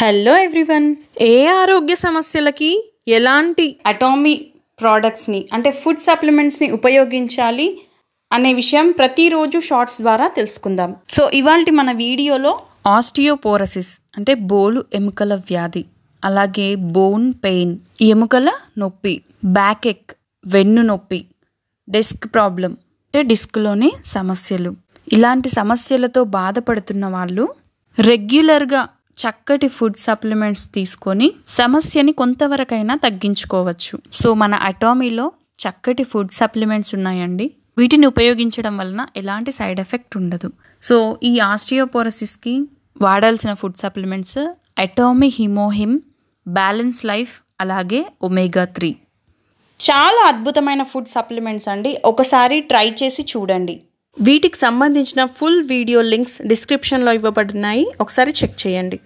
Hello everyone. ఏ ఆరోగ్య సమస్యలకి ఎలాంటి అటామీ ప్రోడక్ట్స్ని అంటే ఫుడ్ సప్లిమెంట్స్ని ఉపయోగించాలి అనే విషయం ప్రతిరోజు షార్ట్స్ ద్వారా తెలుసుకుందాం. సో ఇవాల్టి మన వీడియోలో ఆస్టియోపోరోసిస్ అంటే బోలు ఎముకల వ్యాధి, అలాగే బోన్ పెయిన్ ఎముకల నొప్పి, బ్యాక్ ఎక్ వెన్ను నొప్పి, డెస్క్ ప్రాబ్లం అంటే డిస్క్లోని సమస్యలు, ఇలాంటి సమస్యలతో బాధపడుతున్న వాళ్ళు రెగ్యులర్గా చక్కటి ఫుడ్ సప్లిమెంట్స్ తీసుకొని సమస్యని కొంతవరకైనా తగ్గించుకోవచ్చు. సో మన అటామీలో చక్కటి ఫుడ్ సప్లిమెంట్స్ ఉన్నాయండి. వీటిని ఉపయోగించడం వలన ఎలాంటి సైడ్ ఎఫెక్ట్ ఉండదు. సో ఈ ఆస్టియోపోరోసిస్కి వాడాల్సిన food supplements Atomy HemoHIM, balance life, అలాగే ఒమేగా 3. చాలా అద్భుతమైన ఫుడ్ సప్లిమెంట్స్ అండి. ఒకసారి ట్రై చేసి చూడండి. వీటికి సంబంధించిన ఫుల్ వీడియో లింక్స్ డిస్క్రిప్షన్లో ఇవ్వబడినాయి, ఒకసారి చెక్ చేయండి.